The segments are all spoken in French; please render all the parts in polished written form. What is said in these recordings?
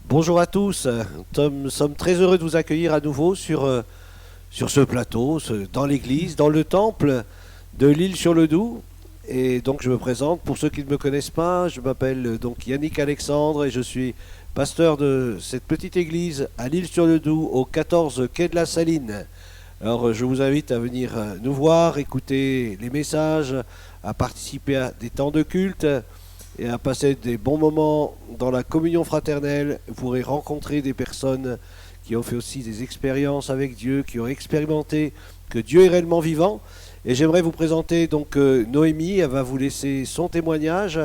Bonjour à tous, nous sommes très heureux de vous accueillir à nouveau sur ce plateau, dans l'église, dans le temple de l'Île-sur-le-Doubs. Et donc je me présente, pour ceux qui ne me connaissent pas, je m'appelle donc Yannick Alexandre et je suis pasteur de cette petite église à l'Île-sur-le-Doubs, au 14 quai de la Saline. Alors je vous invite à venir nous voir, écouter les messages, à participer à des temps de culte et à passer des bons moments dans la communion fraternelle. Vous pourrez rencontrer des personnes qui ont fait aussi des expériences avec Dieu, qui ont expérimenté que Dieu est réellement vivant. Et j'aimerais vous présenter donc Noémie. Elle va vous laisser son témoignage.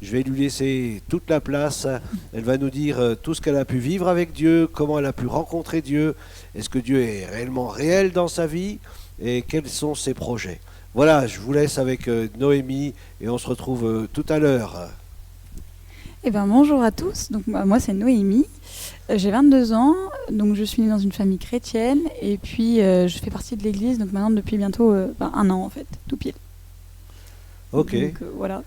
Je vais lui laisser toute la place. Elle va nous dire tout ce qu'elle a pu vivre avec Dieu, comment elle a pu rencontrer Dieu, est-ce que Dieu est réellement réel dans sa vie et quels sont ses projets. Voilà, je vous laisse avec Noémie et on se retrouve tout à l'heure. Eh ben, bonjour à tous, donc, moi c'est Noémie, j'ai 22 ans, donc je suis née dans une famille chrétienne et puis je fais partie de l'église donc maintenant depuis bientôt un an en fait, tout pile. Ok. Donc voilà,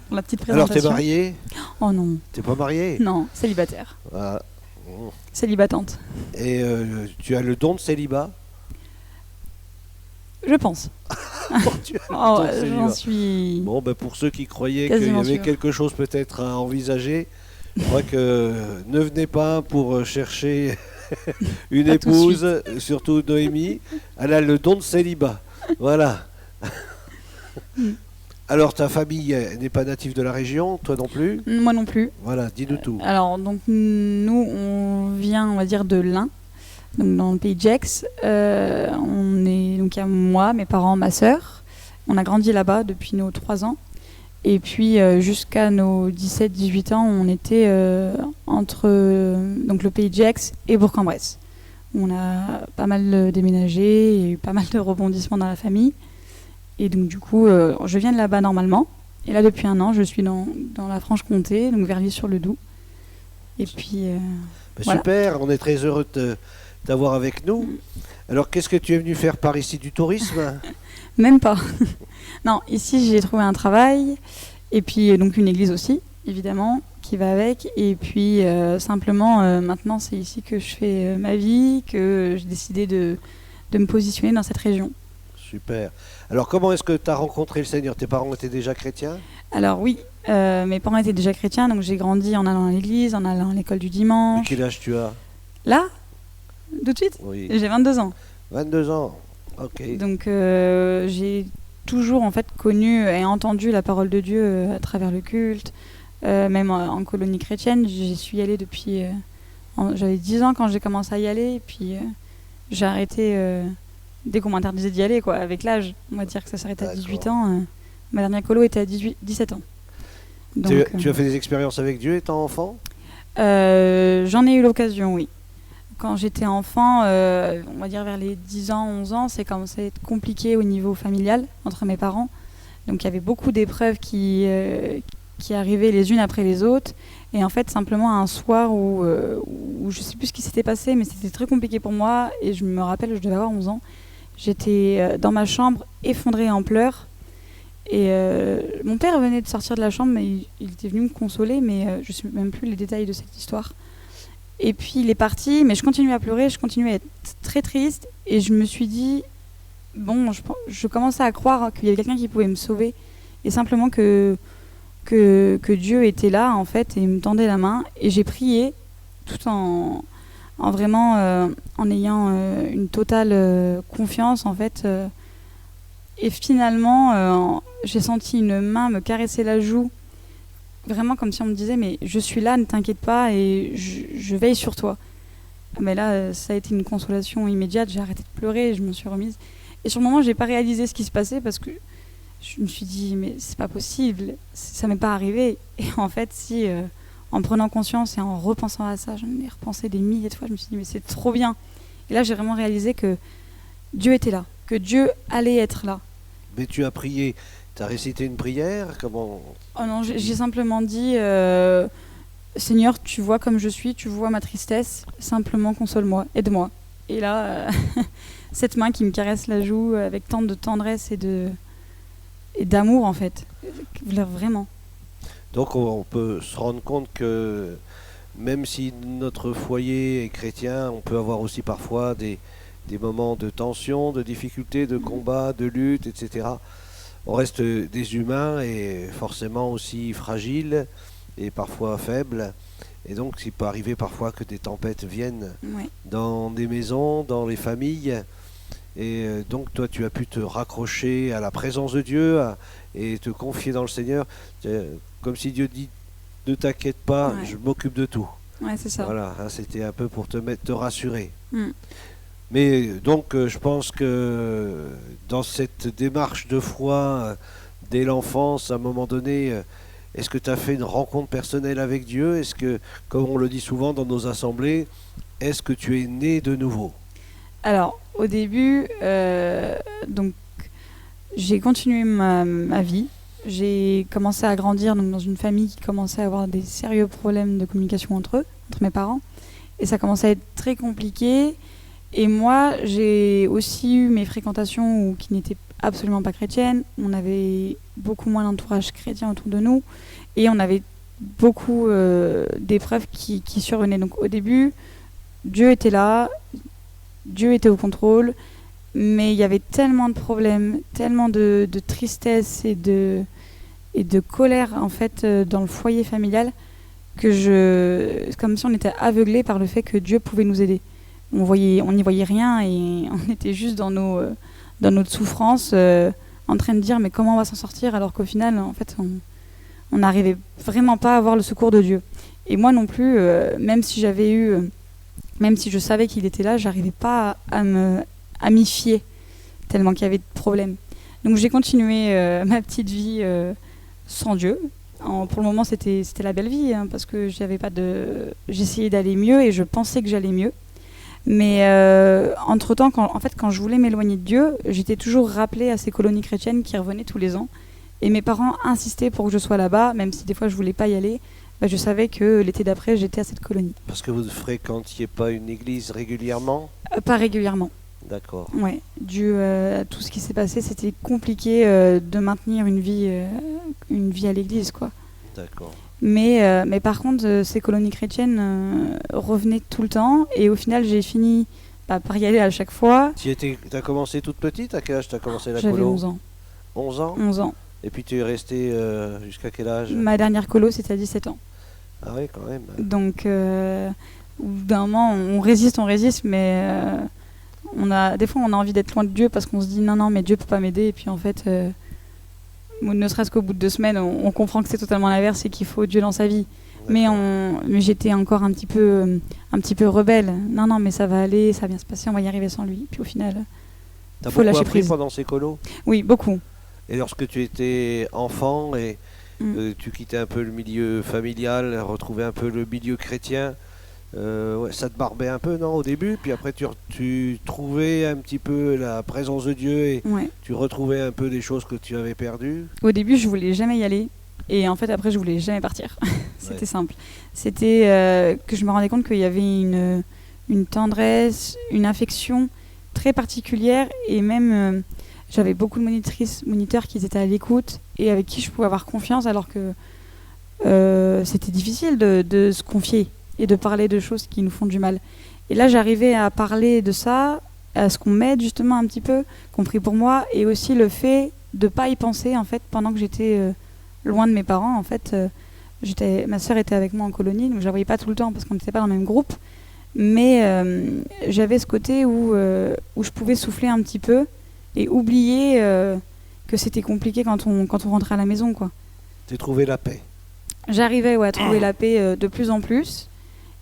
pour la petite présentation. Alors t'es mariée? Oh non. T'es pas mariée? Non, célibataire. Ah. Célibatante. Et tu as le don de célibat? Je pense. Tu as le don de célibat. J'en suis... Bon, ben pour ceux qui croyaient qu'il y quasiment avait sûre. quelque chose peut-être à envisager, je crois que ne venez pas pour chercher une Pas tout de épouse, surtout Noémie. Elle a le don de célibat. Voilà. Alors ta famille n'est pas native de la région, toi non plus? Moi non plus. Voilà, dis-nous tout. Alors donc nous on vient on va dire de l'Ain, donc dans le pays de Gex. On est donc il y a moi, mes parents, ma sœur. On a grandi là-bas depuis nos 3 ans. Et puis jusqu'à nos 17-18 ans, on était entre donc le pays de Gex et Bourg-en-Bresse. On a pas mal déménagé, il y a eu pas mal de rebondissements dans la famille. Et donc du coup, je viens de là-bas normalement. Et là, depuis 1 an, je suis dans la Franche-Comté, donc vers l'Île-sur-le-Doubs. Et puis... voilà. Super, on est très heureux de t'avoir avec nous. Alors qu'est-ce que tu es venu faire par ici? Du tourisme? Même pas. Non, ici j'ai trouvé un travail et puis donc une église aussi, évidemment, qui va avec. Et puis simplement, maintenant c'est ici que je fais ma vie, que j'ai décidé de me positionner dans cette région. Super. Alors comment est-ce que tu as rencontré le Seigneur? Tes parents étaient déjà chrétiens? Alors oui, mes parents étaient déjà chrétiens, donc j'ai grandi en allant à l'église, en allant à l'école du Et dimanche. quel âge tu as? Là, tout de suite, Oui. j'ai 22 ans. 22 ans. Ok. Donc j'ai toujours en fait connu et entendu la parole de Dieu à travers le culte, même en colonie chrétienne. J'y suis allée depuis... j'avais 10 ans quand j'ai commencé à y aller, et puis j'ai arrêté dès qu'on m'interdisait d'y aller, quoi, avec l'âge. On va dire que ça s'arrête à 18 ans. Ma dernière colo était à 17 ans. Donc, Tu as fait des expériences avec Dieu étant enfant? j'en ai eu l'occasion, oui. Quand j'étais enfant, on va dire vers les 10 ans, 11 ans, c'est commencé à être compliqué au niveau familial entre mes parents. Donc il y avait beaucoup d'épreuves qui arrivaient les unes après les autres. Et en fait, simplement un soir où je ne sais plus ce qui s'était passé, mais c'était très compliqué pour moi. Et je me rappelle, je devais avoir 11 ans. J'étais dans ma chambre, effondrée en pleurs. Et mon père venait de sortir de la chambre, mais il était venu me consoler, mais je ne sais même plus les détails de cette histoire. Et puis il est parti, mais je continuais à pleurer, je continuais à être très triste. Et je me suis dit, bon, je commençais à croire qu'il y avait quelqu'un qui pouvait me sauver. Et simplement que Dieu était là, en fait, et me tendait la main. Et j'ai prié, tout en vraiment en ayant une totale confiance, en fait. Et finalement, j'ai senti une main me caresser la joue. Vraiment comme si on me disait, mais je suis là, ne t'inquiète pas et je veille sur toi. Mais là, ça a été une consolation immédiate, j'ai arrêté de pleurer et je me suis remise. Et sur le moment, j'ai pas réalisé ce qui se passait parce que je me suis dit, mais c'est pas possible, ça m'est pas arrivé. Et en fait, si, en prenant conscience et en repensant à ça, j'en ai repensé des milliers de fois, je me suis dit, mais c'est trop bien. Et là, j'ai vraiment réalisé que Dieu était là, que Dieu allait être là. Mais tu as prié, tu as récité une prière? Comment? Oh non, j'ai simplement dit Seigneur, tu vois comme je suis, tu vois ma tristesse, simplement console-moi, aide-moi. Et là, cette main qui me caresse la joue avec tant de tendresse et d'amour en fait, vraiment. Donc on peut se rendre compte que même si notre foyer est chrétien, on peut avoir aussi parfois des moments de tension, de difficulté, de combat, de lutte, etc. On reste des humains et forcément aussi fragiles et parfois faibles. Et donc il peut arriver parfois que des tempêtes viennent Ouais. dans des maisons, dans les familles. Et donc toi tu as pu te raccrocher à la présence de Dieu et te confier dans le Seigneur. Comme si Dieu dit, ne t'inquiète pas, Ouais. je m'occupe de tout. Ouais, c'est ça. Voilà, hein, c'était un peu pour te rassurer. Mm. Mais donc je pense que dans cette démarche de foi dès l'enfance, à un moment donné, est-ce que tu as fait une rencontre personnelle avec Dieu? Est-ce que, comme on le dit souvent dans nos assemblées, est-ce que tu es né de nouveau? Alors, au début, donc, j'ai continué ma vie. J'ai commencé à grandir donc, dans une famille qui commençait à avoir des sérieux problèmes de communication entre eux, entre mes parents. Et ça commençait à être très compliqué. Et moi, j'ai aussi eu mes fréquentations qui n'étaient absolument pas chrétiennes. On avait beaucoup moins d'entourage chrétien autour de nous. Et on avait beaucoup d'épreuves qui survenaient. Donc au début, Dieu était là, Dieu était au contrôle, mais il y avait tellement de problèmes, tellement de tristesse et de colère en fait dans le foyer familial que comme si on était aveuglé par le fait que Dieu pouvait nous aider. On n'y voyait rien et on était juste dans notre souffrance, en train de dire mais comment on va s'en sortir alors qu'au final en fait on n'arrivait vraiment pas à avoir le secours de Dieu. Et moi non plus, même si je savais qu'il était là, j'arrivais pas à m'y fier tellement qu'il y avait de problèmes. Donc j'ai continué ma petite vie sans Dieu. Pour le moment c'était la belle vie hein, parce que j'essayais d'aller mieux et je pensais que j'allais mieux. Mais entre-temps, quand je voulais m'éloigner de Dieu, j'étais toujours rappelée à ces colonies chrétiennes qui revenaient tous les ans. Et mes parents insistaient pour que je sois là-bas, même si des fois je voulais pas y aller. Je savais que l'été d'après, j'étais à cette colonie. Parce que vous ne fréquentiez pas une église régulièrement? Pas régulièrement. D'accord. Ouais. Dû à tout ce qui s'est passé, c'était compliqué de maintenir une vie à l'église, quoi. D'accord. Mais par contre, ces colonies chrétiennes revenaient tout le temps. Et au final, j'ai fini par y aller à chaque fois. Tu as commencé toute petite? À quel âge tu as commencé la J'avais colo? 11 ans. 11 ans? 11 ans. Et puis tu es resté jusqu'à quel âge? Ma dernière colo, c'était à 17 ans. Ah oui, quand même. Donc, au bout d'un moment, on résiste, mais des fois, on a envie d'être loin de Dieu parce qu'on se dit non, mais Dieu peut pas m'aider. Et puis en fait, ne serait-ce qu'au bout de 2 semaines, on comprend que c'est totalement l'inverse et qu'il faut Dieu dans sa vie. Mais j'étais encore un petit peu rebelle. Non, mais ça va aller, ça va bien se passer, on va y arriver sans lui. Puis au final, T'as faut beaucoup lâcher appris prise. pendant ces colos? Oui, beaucoup. Et lorsque tu étais enfant et tu quittais un peu le milieu familial, retrouvais un peu le milieu chrétien, ouais, ça te barbait un peu, non, au début? Puis après, tu trouvais un petit peu la présence de Dieu et Ouais. tu retrouvais un peu des choses que tu avais perdues? Au début, je voulais jamais y aller. Et en fait, après, je voulais jamais partir. C'était simple. C'était que je me rendais compte qu'il y avait une tendresse, une affection très particulière. Et même, j'avais beaucoup de moniteurs qui étaient à l'écoute et avec qui je pouvais avoir confiance alors que c'était difficile de se confier et de parler de choses qui nous font du mal. Et là, j'arrivais à parler de ça, à ce qu'on m'aide justement un petit peu, compris pour moi, et aussi le fait de pas y penser en fait pendant que j'étais loin de mes parents. En fait, ma sœur était avec moi en colonie, donc je la voyais pas tout le temps parce qu'on n'était pas dans le même groupe. Mais j'avais ce côté où je pouvais souffler un petit peu et oublier que c'était compliqué quand on rentrait à la maison, quoi. Tu as trouvé la paix? J'arrivais à trouver la paix de plus en plus.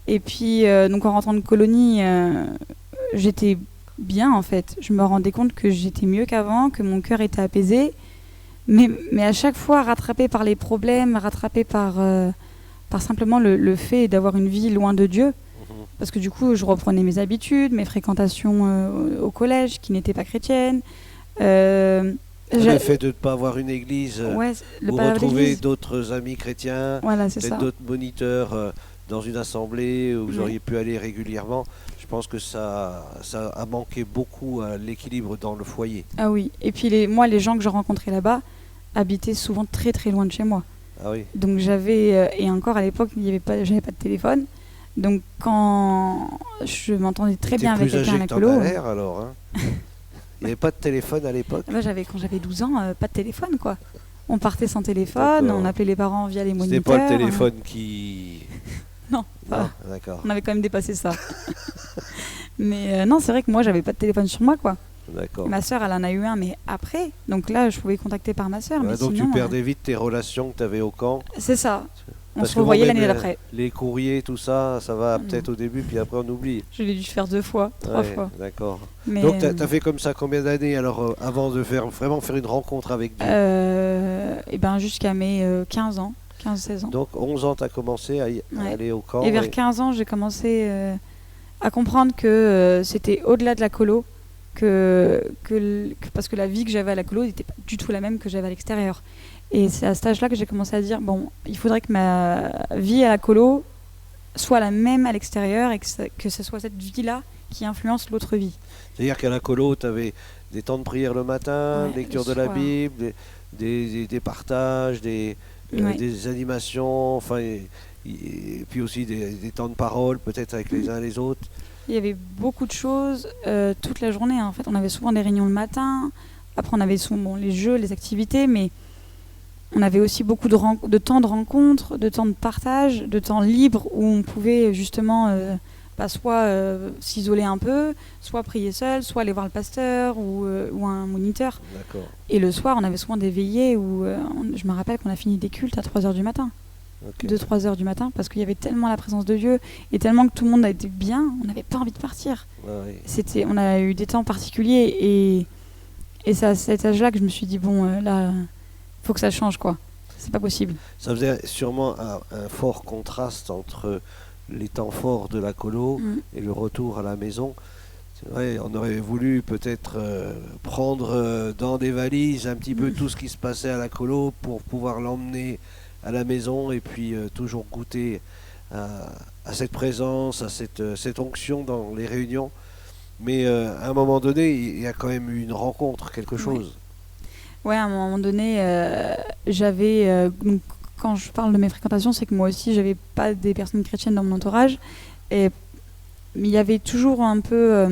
Et puis, donc en rentrant de colonie, j'étais bien en fait. Je me rendais compte que j'étais mieux qu'avant, que mon cœur était apaisé. Mais à chaque fois, rattrapé par les problèmes, rattrapé par simplement le fait d'avoir une vie loin de Dieu. Parce que du coup, je reprenais mes habitudes, mes fréquentations au collège qui n'étaient pas chrétiennes. Le fait de ne pas avoir une église, ouais, ou retrouver d'autres amis chrétiens, voilà, c'est peut-être ça. d'autres moniteurs dans une assemblée où vous auriez pu aller régulièrement. Je pense que ça a manqué beaucoup à l'équilibre dans le foyer. Ah oui, et puis les gens que je rencontrais là-bas habitaient souvent très très loin de chez moi. Ah oui. Donc et encore à l'époque, j'avais pas de téléphone. Donc quand je m'entendais très T'es bien avec plus quelqu'un à âgé la que colo, t'en as l'air, alors. Hein. Il n'y avait pas de téléphone à l'époque. bah, quand j'avais 12 ans, pas de téléphone quoi. On partait sans téléphone, D'accord. on appelait les parents via les C'était moniteurs. pas le téléphone qui... Non, pas- Non, d'accord. on avait quand même dépassé ça. Mais non, c'est vrai que moi j'avais pas de téléphone sur moi quoi. D'accord. Ma sœur elle en a eu un mais après, donc là je pouvais contacter par ma sœur. Ouais, Mais donc sinon, tu perdais vite tes relations que tu avais au camp. c'est ça. On Parce se que bon, revoyait même l'année d'après. les courriers, tout ça, ça va Non. peut-être au début, puis après on oublie. Je l'ai dû faire 2 fois, 3 Ouais, fois. d'accord. Mais, Donc tu as fait comme ça combien d'années alors avant de vraiment faire une rencontre avec Dieu? et ben jusqu'à mes 15 ans, 15-16 ans. Donc 11 ans tu as commencé à Ouais. aller au camp. Et vers 15 ans, j'ai commencé à comprendre que c'était au-delà de la colo, parce que la vie que j'avais à la colo n'était pas du tout la même que j'avais à l'extérieur. Et c'est à cet âge-là que j'ai commencé à dire, bon, il faudrait que ma vie à la colo soit la même à l'extérieur et que ce soit cette vie-là qui influence l'autre vie. C'est-à-dire qu'à la colo, tu avais des temps de prière le matin, Ouais, lecture le de la soir. Bible, des partages, Ouais. des animations, enfin, et puis aussi des temps de parole, peut-être avec les uns les autres. Il y avait beaucoup de choses toute la journée. En fait, on avait souvent des réunions le matin. Après, on avait souvent les jeux, les activités, mais on avait aussi beaucoup de temps de rencontre, de temps de partage, de temps libre où on pouvait justement soit s'isoler un peu, soit prier seul, soit aller voir le pasteur ou un moniteur. D'accord. Et le soir, on avait souvent des veillées où je me rappelle qu'on a fini des cultes à 3h du matin. Ok. 2-3 heures du matin, parce qu'il y avait tellement la présence de Dieu et tellement que tout le monde a été bien, on n'avait pas envie de partir. Ouais. On a eu des temps particuliers et c'est à cet âge-là que je me suis dit, bon, là, faut que ça change, quoi. C'est pas possible. Ça faisait sûrement un fort contraste entre les temps forts de la colo et le retour à la maison. C'est vrai, on aurait voulu peut-être prendre dans des valises un petit peu tout ce qui se passait à la colo pour pouvoir l'emmener à la maison et puis toujours goûter à cette présence, à cette onction dans les réunions. Mais à un moment donné, il y a quand même eu une rencontre, quelque chose. Ouais, à un moment donné, j'avais... donc, quand je parle de mes fréquentations, c'est que moi aussi, j'avais pas des personnes chrétiennes dans mon entourage. Mais il y avait toujours un peu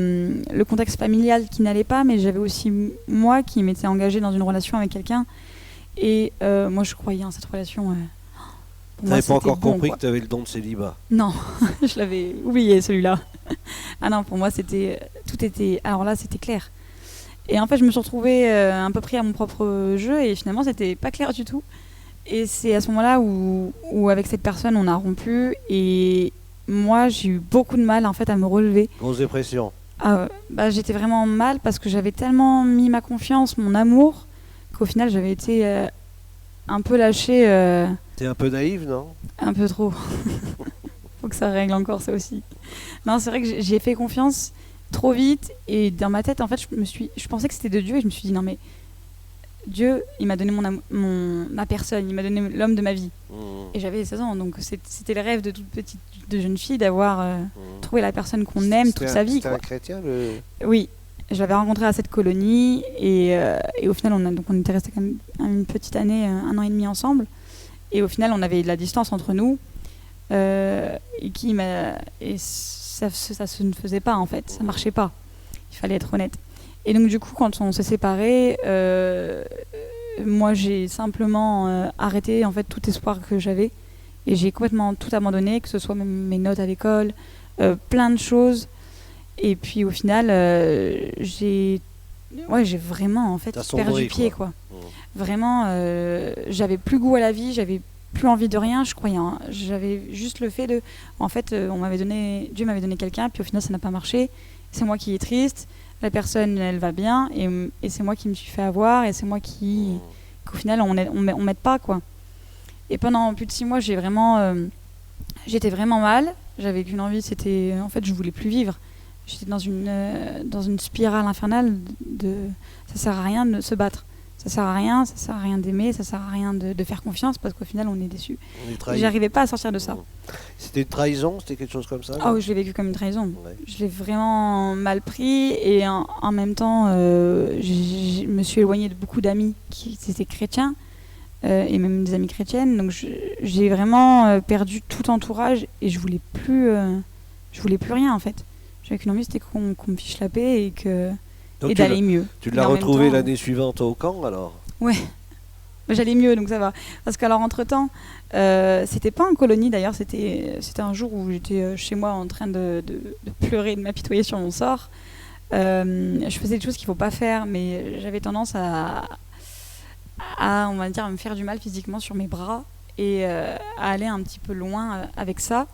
le contexte familial qui n'allait pas, mais j'avais aussi moi qui m'étais engagée dans une relation avec quelqu'un. Et moi, je croyais en cette relation. Tu n'avais pas encore bon, compris quoi. que tu avais le don de célibat. Non, je l'avais oublié celui-là. Ah non, pour moi, tout était... Alors là, c'était clair. Et en fait, je me suis retrouvée un peu pris à mon propre jeu et finalement, c'était pas clair du tout. Et c'est à ce moment-là où avec cette personne, on a rompu et moi, j'ai eu beaucoup de mal en fait à me relever. Grosse dépression. J'étais vraiment mal parce que j'avais tellement mis ma confiance, mon amour, qu'au final, j'avais été un peu lâchée. T'es un peu naïve, non? Un peu trop. Faut que ça règle encore ça aussi. Non, c'est vrai que j'ai fait confiance trop vite et dans ma tête, en fait, je pensais que c'était de Dieu et je me suis dit non mais Dieu, il m'a donné ma personne, il m'a donné l'homme de ma vie. Et j'avais 16 ans, donc c'était le rêve de toute petite, de jeune fille d'avoir trouvé la personne qu'on aime toute sa vie. C'était un chrétien Oui, je l'avais rencontré à cette colonie et au final, on était restés quand même une petite année, 1 an et demi ensemble. Et au final, on avait de la distance entre nous et ça se ne faisait pas en fait, ça marchait pas. Il fallait être honnête. Et donc du coup, quand on s'est séparés, moi j'ai simplement arrêté en fait tout espoir que j'avais et j'ai complètement tout abandonné, que ce soit même mes notes à l'école, plein de choses. Et puis au final, j'ai vraiment en fait perdu pied quoi. Vraiment, j'avais plus goût à la vie, j'avais plus envie de rien, je croyais. J'avais juste le fait de, en fait, Dieu m'avait donné quelqu'un, puis au final ça n'a pas marché. C'est moi qui est triste. La personne, elle va bien, et c'est moi qui me suis fait avoir, et c'est moi qu'au final, on m'aide pas, quoi. Et pendant plus de 6 mois, j'étais vraiment mal. J'avais qu'une envie, c'était, en fait, je voulais plus vivre. J'étais dans une spirale infernale ça sert à rien de se battre. Ça sert à rien d'aimer, ça sert à rien de faire confiance, parce qu'au final, on est déçus. J'arrivais pas à sortir de ça. C'était une trahison, c'était quelque chose comme ça? Oh, je l'ai vécu comme une trahison. Ouais. Je l'ai vraiment mal pris et en même temps, je me suis éloignée de beaucoup d'amis qui étaient chrétiens et même des amies chrétiennes. Donc j'ai vraiment perdu tout entourage et je voulais plus rien en fait. J'avais qu'une envie, c'était qu'on me fiche la paix Donc et d'aller mieux. Tu Mais l'as en même retrouvé temps, l'année suivante au camp alors? Ouais, j'allais mieux, donc ça va. Parce qu'alors, entre-temps, c'était pas en colonie d'ailleurs, c'était un jour où j'étais chez moi en train de pleurer, de m'apitoyer sur mon sort. Je faisais des choses qu'il faut pas faire, mais j'avais tendance on va dire, à me faire du mal physiquement sur mes bras et à aller un petit peu loin avec ça.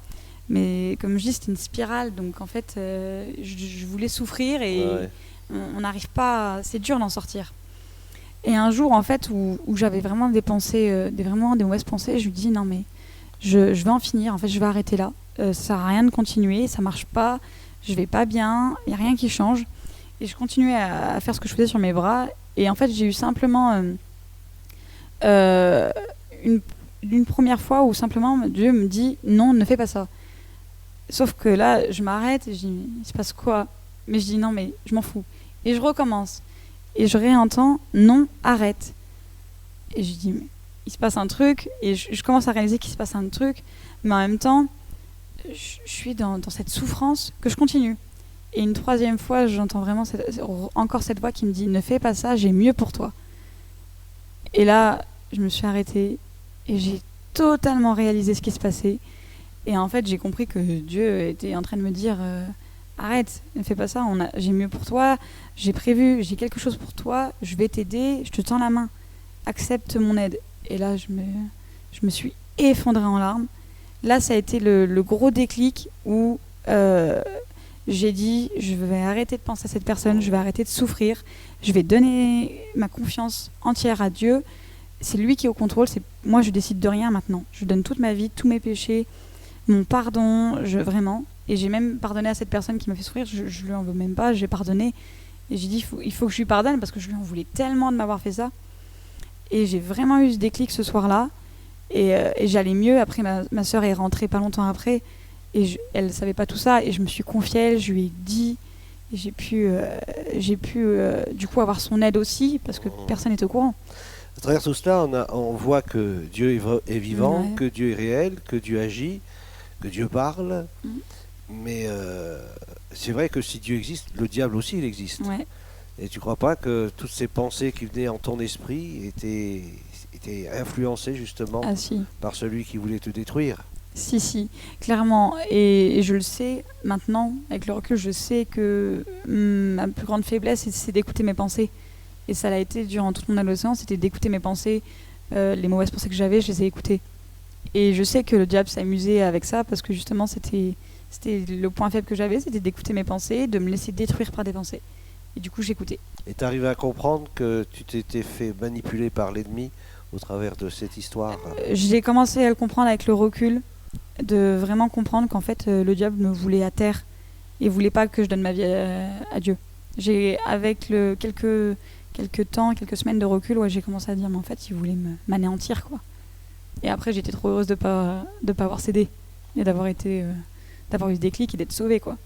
Mais comme je dis, c'était une spirale, donc en fait, je voulais souffrir et Ouais. on n'arrive pas, c'est dur d'en sortir. Et un jour, en fait, où j'avais vraiment des pensées, vraiment des mauvaises pensées, je lui dis non mais je vais en finir, en fait, je vais arrêter là. Ça sert à rien de continuer, ça marche pas, je vais pas bien, il y a rien qui change. Et je continuais à faire ce que je faisais sur mes bras. Et en fait, j'ai eu simplement une première fois où simplement Dieu me dit non, ne fais pas ça. Sauf que là, je m'arrête et je dis il se passe quoi? Mais je dis non, mais je m'en fous. Et je recommence. Et je réentends non, arrête. Et je dis mais il se passe un truc. Et je commence à réaliser qu'il se passe un truc. Mais en même temps, je suis dans cette souffrance que je continue. Et une troisième fois, j'entends vraiment encore cette voix qui me dit ne fais pas ça, j'ai mieux pour toi. Et là, je me suis arrêtée et j'ai totalement réalisé ce qui se passait. Et en fait, j'ai compris que Dieu était en train de me dire arrête, ne fais pas ça, j'ai mieux pour toi, j'ai quelque chose pour toi, je vais t'aider, je te tends la main, accepte mon aide. Et là, je me suis effondrée en larmes. Là, ça a été le gros déclic où j'ai dit je vais arrêter de penser à cette personne, je vais arrêter de souffrir, je vais donner ma confiance entière à Dieu. C'est lui qui est au contrôle, moi je décide de rien maintenant. Je donne toute ma vie, tous mes péchés, mon pardon, vraiment. Et j'ai même pardonné à cette personne qui m'a fait souffrir, je lui en veux même pas, j'ai pardonné. Et j'ai dit il faut que je lui pardonne parce que je lui en voulais tellement de m'avoir fait ça. Et j'ai vraiment eu ce déclic ce soir-là. Et j'allais mieux. Après, ma sœur est rentrée pas longtemps après. Et elle savait pas tout ça. Et je me suis confiée à elle, je lui ai dit. Et j'ai pu du coup avoir son aide aussi parce que personne n'est au courant. À travers tout cela, on voit que Dieu est vivant, Ouais. que Dieu est réel, que Dieu agit, que Dieu parle. Mais c'est vrai que si Dieu existe, le diable aussi il existe. Ouais. Et tu crois pas que toutes ces pensées qui venaient en ton esprit étaient influencées justement Ah si. par celui qui voulait te détruire? Si, clairement. Et je le sais maintenant, avec le recul, je sais que ma plus grande faiblesse, c'est d'écouter mes pensées. Et ça l'a été durant toute mon adolescence, c'était d'écouter mes pensées. Les mauvaises pensées que j'avais, je les ai écoutées. Et je sais que le diable s'amusait avec ça parce que justement, c'était le point faible que j'avais, c'était d'écouter mes pensées, de me laisser détruire par des pensées. Et du coup, j'écoutais. Et tu arrives à comprendre que tu t'étais fait manipuler par l'ennemi au travers de cette histoire? J'ai commencé à le comprendre avec le recul, de vraiment comprendre qu'en fait, le diable me voulait à terre et voulait pas que je donne ma vie à Dieu. Avec quelques semaines de recul, j'ai commencé à dire, mais en fait, il voulait m'anéantir, quoi. Et après, j'étais trop heureuse de pas avoir cédé et d'avoir eu ce déclic et d'être sauvée, quoi.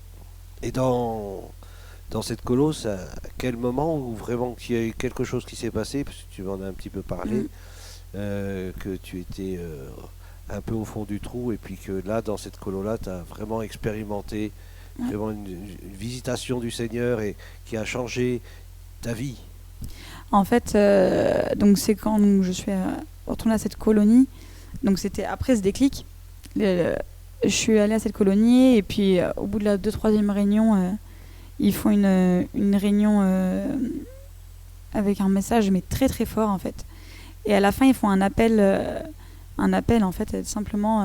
Et dans cette colosse, à quel moment où vraiment qu'il y a eu quelque chose qui s'est passé, parce que tu m'en as un petit peu parlé, que tu étais un peu au fond du trou, et puis que là, dans cette colo-là, tu as vraiment expérimenté vraiment une visitation du Seigneur et qui a changé ta vie. En fait, donc c'est quand je suis retournée à cette colonie, donc c'était après ce déclic, je suis allée à cette colonie et puis au bout de la 2e-3e réunion, ils font une réunion avec un message mais très très fort en fait. Et à la fin, ils font un appel en fait, simplement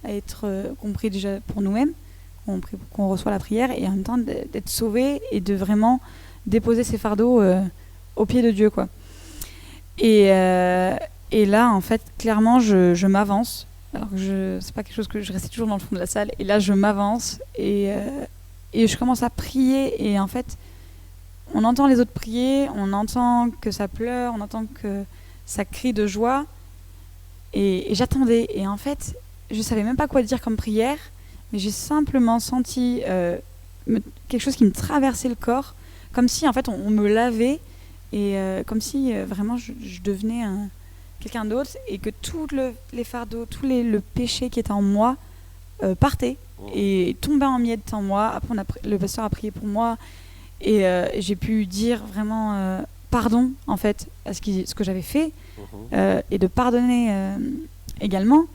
à être compris déjà pour nous-mêmes, qu'on reçoit la prière et en même temps d'être sauvé et de vraiment déposer ses fardeaux au pied de Dieu, quoi. Et là, en fait, clairement, je m'avance. Alors que c'est pas quelque chose que je restais toujours dans le fond de la salle. Et là, je m'avance et je commence à prier. Et en fait, on entend les autres prier, on entend que ça pleure, on entend que ça crie de joie. Et j'attendais. Et en fait, je savais même pas quoi dire comme prière, mais j'ai simplement senti quelque chose qui me traversait le corps, comme si en fait on me lavait et comme si vraiment je devenais quelqu'un d'autre et que les fardeaux, le péché qui était en moi partait et tombait en miettes en moi. Après, le pasteur a prié pour moi et j'ai pu dire vraiment pardon en fait à ce que j'avais fait et de pardonner également.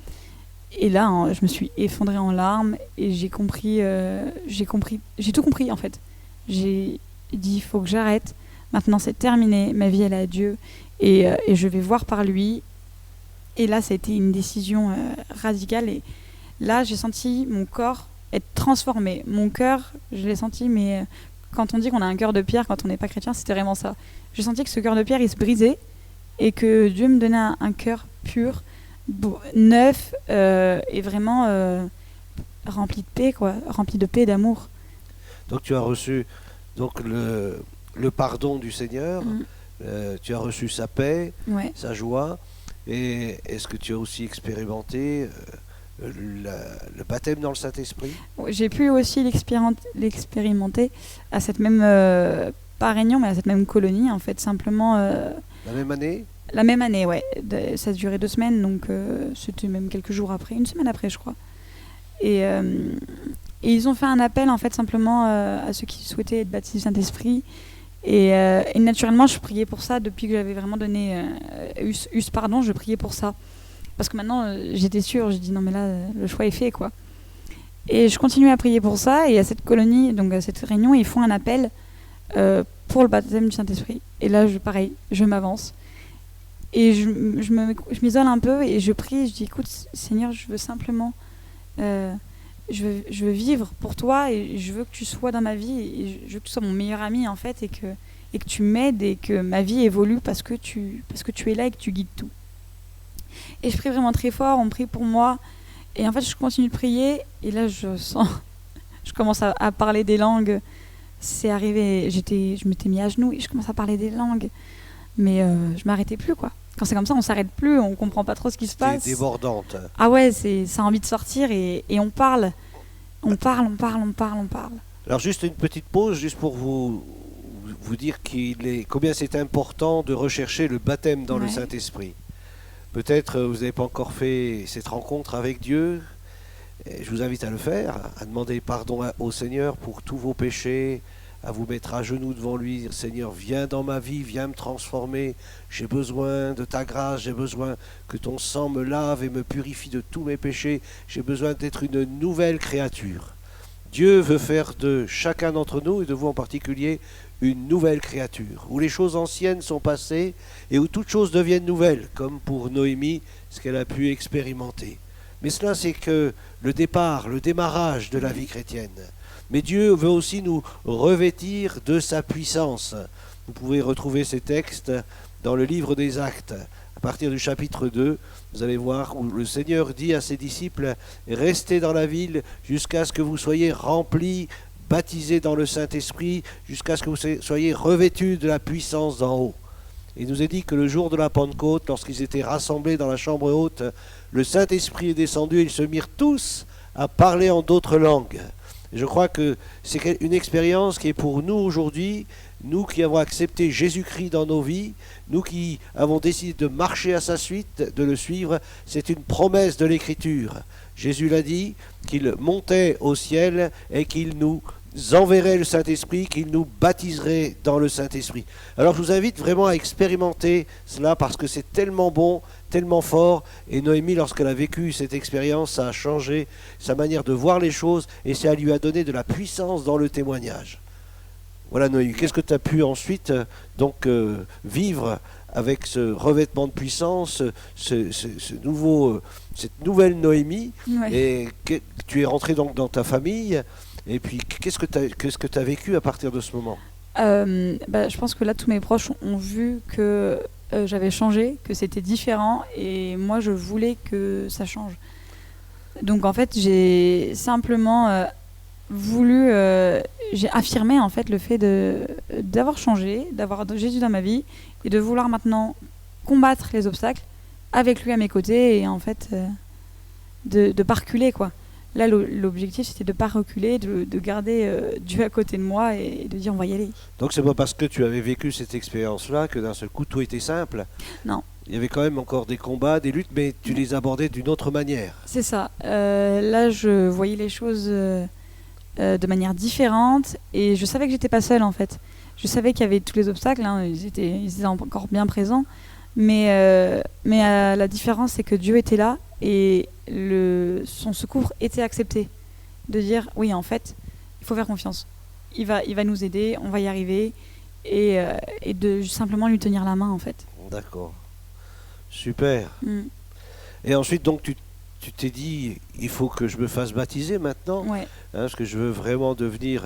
Et là, je me suis effondrée en larmes et j'ai tout compris en fait. J'ai dit, il faut que j'arrête. Maintenant, c'est terminé. Ma vie, elle est à Dieu. Et je vais voir par lui. Et là, ça a été une décision radicale. Et là, j'ai senti mon corps être transformé. Mon cœur, je l'ai senti, mais quand on dit qu'on a un cœur de pierre, quand on n'est pas chrétien, c'était vraiment ça. J'ai senti que ce cœur de pierre, il se brisait et que Dieu me donnait un cœur pur, neuf et vraiment rempli de paix, quoi, rempli de paix et d'amour. Donc tu as reçu le pardon du Seigneur, tu as reçu sa paix, sa joie, et est-ce que tu as aussi expérimenté le baptême dans le Saint-Esprit? J'ai pu aussi l'expérimenter à cette même, pas réunion, mais à cette même colonie, en fait, simplement... La même année? La même année, ouais. Ça a duré 2 semaines, donc c'était même quelques jours après, 1 semaine après, je crois. Et ils ont fait un appel, en fait, simplement à ceux qui souhaitaient être baptisés du Saint-Esprit. Et naturellement, je priais pour ça depuis que j'avais vraiment donné eu ce pardon, je priais pour ça. Parce que maintenant, j'étais sûre, j'ai dit non mais là, le choix est fait, quoi. Et je continuais à prier pour ça, et à cette colonie, donc à cette réunion, ils font un appel pour le baptême du Saint-Esprit. Et là, pareil, je m'avance. Et je m'isole un peu, et je prie, je dis écoute, Seigneur, je veux simplement... je veux vivre pour toi, et je veux que tu sois dans ma vie, et je veux que tu sois mon meilleur ami, en fait, et que tu m'aides, et que ma vie évolue parce que tu es là et que tu guides tout. Et je prie vraiment très fort, on prie pour moi. Et en fait, je continue de prier. Et là, je commence à parler des langues. C'est arrivé, je m'étais mis à genoux et je commence à parler des langues. Mais je m'arrêtais plus, quoi. Quand c'est comme ça, on s'arrête plus, on comprend pas trop ce qui se passe. C'est débordante. Ah ouais, ça a envie de sortir et on parle. On parle. Alors juste une petite pause, juste pour vous dire combien c'est important de rechercher le baptême dans le Saint-Esprit. Peut-être vous n'avez pas encore fait cette rencontre avec Dieu. Et je vous invite à le faire, à demander pardon au Seigneur pour tous vos péchés, à vous mettre à genoux devant lui, dire Seigneur, viens dans ma vie, viens me transformer. J'ai besoin de ta grâce, j'ai besoin que ton sang me lave et me purifie de tous mes péchés. J'ai besoin d'être une nouvelle créature. Dieu veut faire de chacun d'entre nous, et de vous en particulier, une nouvelle créature, où les choses anciennes sont passées et où toutes choses deviennent nouvelles, comme pour Noémie, ce qu'elle a pu expérimenter. Mais cela, c'est que le démarrage de la vie chrétienne. Mais Dieu veut aussi nous revêtir de sa puissance. Vous pouvez retrouver ces textes dans le livre des Actes. À partir du chapitre 2, vous allez voir où le Seigneur dit à ses disciples « Restez dans la ville jusqu'à ce que vous soyez remplis, baptisés dans le Saint-Esprit, jusqu'à ce que vous soyez revêtus de la puissance d'en haut. » Il nous est dit que le jour de la Pentecôte, lorsqu'ils étaient rassemblés dans la chambre haute, le Saint-Esprit est descendu et ils se mirent tous à parler en d'autres langues. Et je crois que c'est une expérience qui est pour nous aujourd'hui, nous qui avons accepté Jésus-Christ dans nos vies, nous qui avons décidé de marcher à sa suite, de le suivre, c'est une promesse de l'Écriture. Jésus l'a dit, qu'il montait au ciel et qu'il nous enverrait le Saint-Esprit, qu'il nous baptiserait dans le Saint-Esprit. Alors je vous invite vraiment à expérimenter cela parce que c'est tellement bon, tellement fort. Et Noémie, lorsqu'elle a vécu cette expérience, ça a changé sa manière de voir les choses et ça lui a donné de la puissance dans le témoignage. Voilà Noémie, qu'est-ce que tu as pu ensuite vivre avec ce revêtement de puissance, cette nouvelle Noémie, et tu es rentré donc dans ta famille, et puis qu'est-ce que tu as vécu à partir de ce moment? Je pense que là, tous mes proches ont vu que j'avais changé, que c'était différent, et moi, je voulais que ça change. Donc, en fait, j'ai simplement j'ai affirmé, en fait, le fait d'avoir changé, d'avoir Jésus dans ma vie, et de vouloir maintenant combattre les obstacles avec lui à mes côtés, et en fait, de pas reculer, quoi. Là, l'objectif, c'était de ne pas reculer, de garder Dieu à côté de moi et de dire on va y aller. Donc, c'est pas parce que tu avais vécu cette expérience-là que d'un seul coup, tout était simple? Non. il y avait quand même encore des combats, des luttes, mais tu les abordais d'une autre manière. C'est ça. Là, je voyais les choses de manière différente et je savais que j'étais pas seule en fait. Je savais qu'il y avait tous les obstacles, hein, ils étaient encore bien présents, mais la différence c'est que Dieu était là et son secours était accepté. De dire oui, en fait, il faut faire confiance. Il va nous aider, on va y arriver et de simplement lui tenir la main en fait. D'accord. Super. Mm. Et ensuite, donc, tu t'es dit, il faut que je me fasse baptiser maintenant, Ouais. hein, parce que je veux vraiment devenir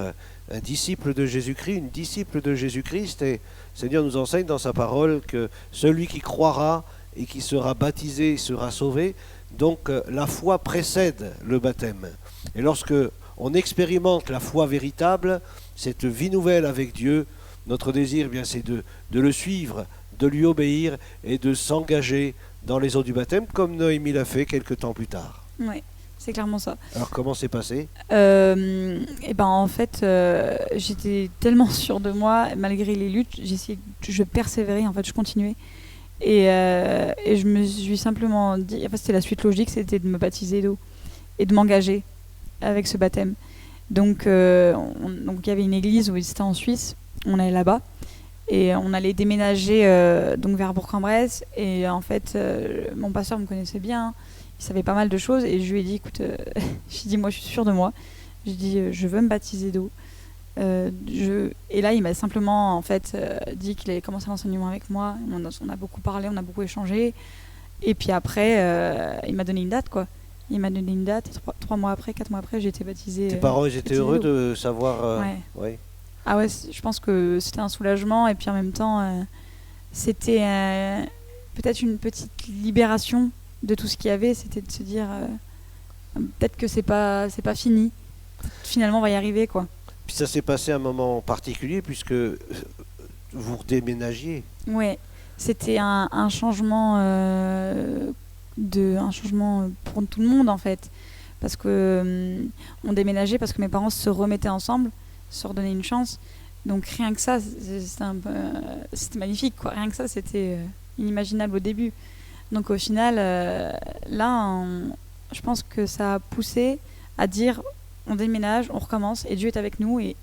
un disciple de Jésus-Christ, une disciple de Jésus-Christ. Et le Seigneur nous enseigne dans sa parole que celui qui croira et qui sera baptisé sera sauvé. Donc, la foi précède le baptême. Et lorsque on expérimente la foi véritable, cette vie nouvelle avec Dieu, notre désir, eh bien, c'est de le suivre, de lui obéir et de s'engager dans les eaux du baptême, comme Noémie l'a fait quelques temps plus tard. Ouais, c'est clairement ça. Alors comment c'est passé? Et ben en fait, j'étais tellement sûre de moi, malgré les luttes, je persévérais, en fait, je continuais. Et je me suis simplement dit, en fait, c'était la suite logique, c'était de me baptiser d'eau et de m'engager avec ce baptême. Donc il y avait une église où c'était en Suisse, on allait là-bas. Et on allait déménager donc vers Bourg-en-Bresse. Et en fait, mon pasteur me connaissait bien. Il savait pas mal de choses. Et je lui ai dit, écoute, je lui ai dit, moi, je suis sûre de moi. Je lui ai dit, je veux me baptiser d'eau. Et là, il m'a simplement en fait, dit qu'il allait commencer l'enseignement avec moi. On a beaucoup parlé, on a beaucoup échangé. Et puis après, il m'a donné une date, quoi. Il m'a donné une date. Et 4 mois après, j'ai été baptisée. Tes parents, ils étaient heureux de savoir... Ouais. Ouais. Ah ouais, je pense que c'était un soulagement et puis en même temps, c'était peut-être une petite libération de tout ce qu'il y avait. C'était de se dire peut-être que c'est pas fini. Finalement, on va y arriver, quoi. Puis ça s'est passé à un moment particulier puisque vous redéménagiez. Ouais, c'était un changement un changement pour tout le monde en fait, parce que on déménageait parce que mes parents se remettaient ensemble, se redonner une chance. Donc rien que ça, c'était magnifique, quoi. Rien que ça, c'était inimaginable au début. Donc au final, là, je pense que ça a poussé à dire on déménage, on recommence, et Dieu est avec nous, et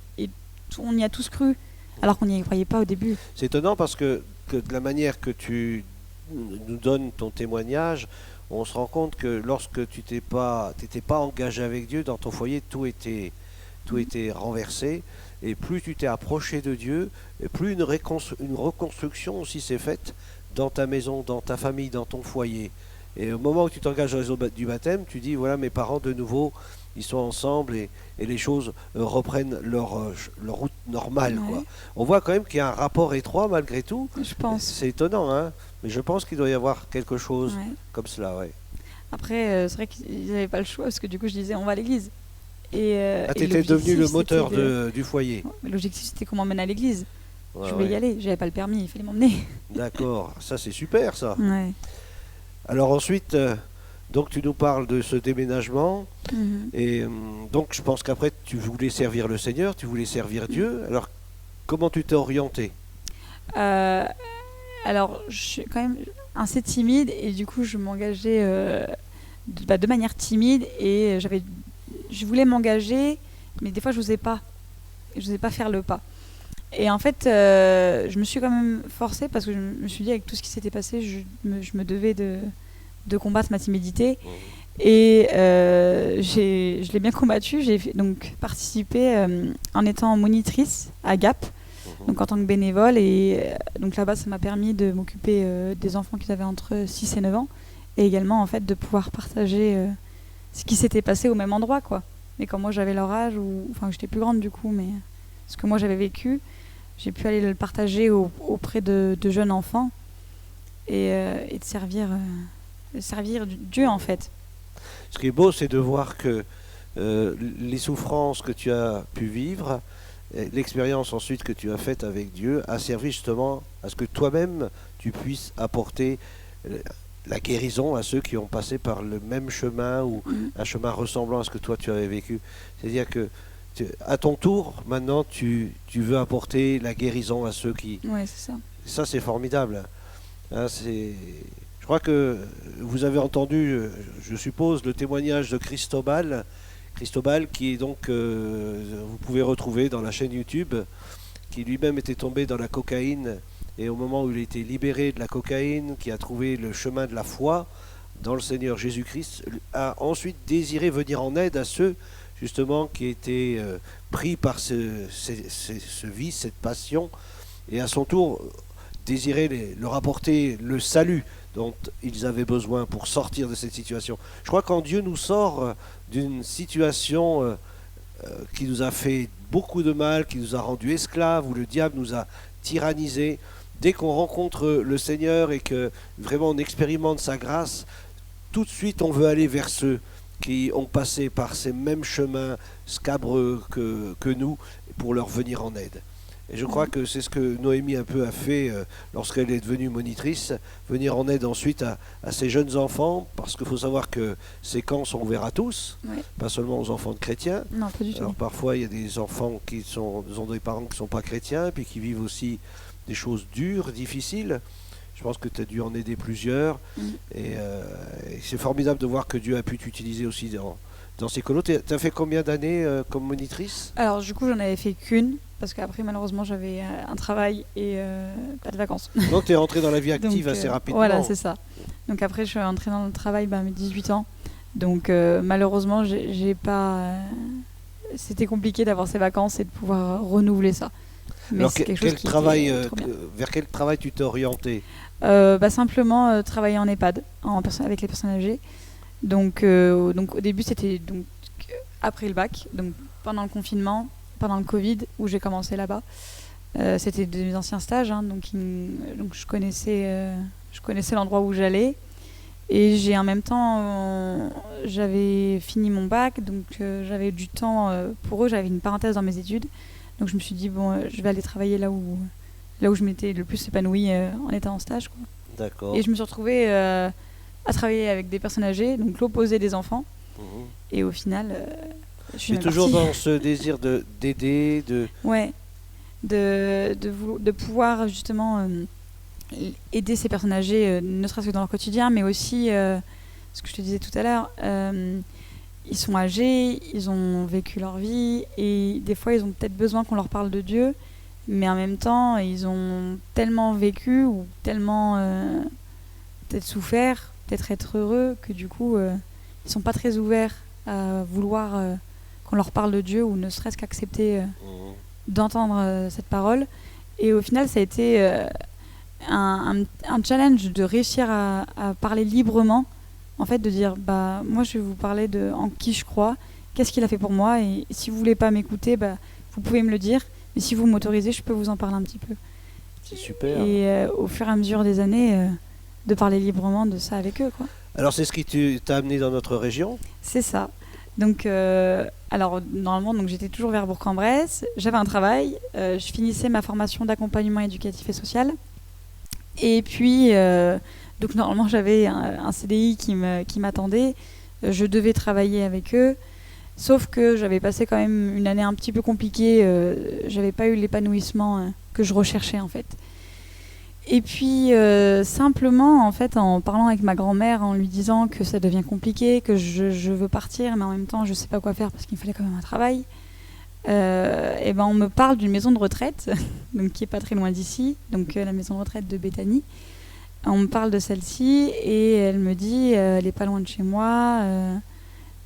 on y a tous cru, alors qu'on n'y croyait pas au début. C'est étonnant parce que de la manière que tu nous donnes ton témoignage, on se rend compte que lorsque tu t'étais pas engagé avec Dieu, dans ton foyer, tout était renversé. Et plus tu t'es approché de Dieu, et plus une reconstruction aussi s'est faite dans ta maison, dans ta famille, dans ton foyer. Et au moment où tu t'engages dans les eaux du baptême, tu dis, voilà, mes parents de nouveau, ils sont ensemble et les choses reprennent leur route normale. Ouais. Quoi. On voit quand même qu'il y a un rapport étroit malgré tout. Je pense. C'est étonnant, hein, mais je pense qu'il doit y avoir quelque chose Ouais. comme cela. Ouais. Après, c'est vrai qu'ils n'avaient pas le choix, parce que du coup, je disais, on va à l'église. Et tu étais devenu le moteur du foyer. L'objectif, c'était qu'on m'emmène à l'église. Ouais, Je voulais y aller, j'avais pas le permis, il fallait m'emmener. D'accord, ça c'est super ça. Ouais. Alors ensuite, donc tu nous parles de ce déménagement. Et donc je pense qu'après tu voulais servir le Seigneur, tu voulais servir Dieu. Alors comment tu t'es orienté? Alors je suis quand même assez timide et du coup je m'engageais de manière timide et je voulais m'engager, mais des fois je n'osais pas faire le pas. Et en fait je me suis quand même forcée parce que je me suis dit, avec tout ce qui s'était passé, je me devais de combattre ma timidité. Et je l'ai bien combattu. J'ai donc participé en étant monitrice à Gap, donc en tant que bénévole. Et donc là-bas, ça m'a permis de m'occuper des enfants qui avaient entre 6 et 9 ans. Et également, en fait, de pouvoir partager ce qui s'était passé au même endroit, quoi. Mais quand moi, j'avais leur âge, enfin, j'étais plus grande du coup, mais ce que moi, j'avais vécu, j'ai pu aller le partager auprès de jeunes enfants et de servir Dieu, en fait. Ce qui est beau, c'est de voir que les souffrances que tu as pu vivre, l'expérience ensuite que tu as faite avec Dieu, a servi justement à ce que toi-même, tu puisses apporter la guérison à ceux qui ont passé par le même chemin ou un chemin ressemblant à ce que toi tu avais vécu. C'est-à-dire que à ton tour, maintenant, tu veux apporter la guérison à ceux qui... Ouais, c'est ça. Ça, c'est formidable. Hein, je crois que vous avez entendu, je suppose, le témoignage de Cristobal. Cristobal qui est donc, vous pouvez retrouver dans la chaîne YouTube, qui lui-même était tombé dans la cocaïne et au moment où il a été libéré de la cocaïne, qui a trouvé le chemin de la foi dans le Seigneur Jésus-Christ, a ensuite désiré venir en aide à ceux justement qui étaient pris par ce vice, cette passion, et à son tour désirer leur apporter le salut dont ils avaient besoin pour sortir de cette situation. Je crois que quand Dieu nous sort d'une situation qui nous a fait beaucoup de mal, qui nous a rendus esclaves, où le diable nous a tyrannisés, dès qu'on rencontre le Seigneur et que vraiment on expérimente sa grâce, tout de suite on veut aller vers ceux qui ont passé par ces mêmes chemins scabreux que nous pour leur venir en aide. Et je crois que c'est ce que Noémie un peu a fait lorsqu'elle est devenue monitrice, venir en aide ensuite à ces jeunes enfants, parce qu'il faut savoir que ces camps sont ouverts à tous, pas seulement aux enfants de chrétiens. Non, pas du tout. Alors parfois il y a des enfants qui ont des parents qui ne sont pas chrétiens, puis qui vivent aussi des choses dures, difficiles. Je pense que tu as dû en aider plusieurs. Et c'est formidable de voir que Dieu a pu t'utiliser aussi dans ces colos. Tu as fait combien d'années comme monitrice? Alors du coup j'en avais fait qu'une, parce qu'après malheureusement j'avais un travail et pas de vacances. Donc tu es rentrée dans la vie active Donc, assez rapidement. Voilà, c'est ça. Donc après je suis rentrée dans le travail à mes 18 ans. Donc malheureusement j'ai pas... c'était compliqué d'avoir ces vacances et de pouvoir renouveler ça. Mais alors c'est quelque chose qui était trop bien. vers quel travail tu t'es orientée? Simplement travailler en EHPAD avec les personnes âgées. Donc au début c'était après le bac, donc pendant le confinement, pendant le Covid où j'ai commencé là-bas. C'était des anciens stages, hein, donc je connaissais l'endroit où j'allais. Et j'ai en même temps, j'avais fini mon bac, donc j'avais du temps pour eux, j'avais une parenthèse dans mes études. Donc je me suis dit, je vais aller travailler là où je m'étais le plus épanouie en étant en stage, quoi. D'accord. Et je me suis retrouvée à travailler avec des personnes âgées, donc l'opposé des enfants. Et au final, je suis toujours dans ce désir d'aider, Ouais, de pouvoir justement aider ces personnes âgées, ne serait-ce que dans leur quotidien, mais aussi, ce que je te disais tout à l'heure, ils sont âgés, ils ont vécu leur vie, et des fois ils ont peut-être besoin qu'on leur parle de Dieu, mais en même temps ils ont tellement vécu ou tellement peut-être souffert, peut-être être heureux, que du coup ils sont pas très ouverts à vouloir qu'on leur parle de Dieu, ou ne serait-ce qu'accepter d'entendre cette parole. Et au final ça a été un challenge de réussir à parler librement, en fait, de dire moi je vais vous parler de en qui je crois, qu'est-ce qu'il a fait pour moi, et si vous voulez pas m'écouter, vous pouvez me le dire, mais si vous m'autorisez, je peux vous en parler un petit peu. C'est super. Et au fur et à mesure des années, de parler librement de ça avec eux, quoi. Alors c'est ce qui t'a amené dans notre région? C'est ça. Donc alors normalement j'étais toujours vers Bourg-en-Bresse, j'avais un travail, je finissais ma formation d'accompagnement éducatif et social, et puis donc normalement j'avais un CDI qui m'attendait, je devais travailler avec eux, sauf que j'avais passé quand même une année un petit peu compliquée, j'avais pas eu l'épanouissement que je recherchais en fait. Et puis simplement en fait en parlant avec ma grand-mère, en lui disant que ça devient compliqué, que je veux partir, mais en même temps je sais pas quoi faire parce qu'il me fallait quand même un travail, et on me parle d'une maison de retraite donc qui est pas très loin d'ici, donc la maison de retraite de Béthanie. On me parle de celle-ci et elle me dit elle est pas loin de chez moi,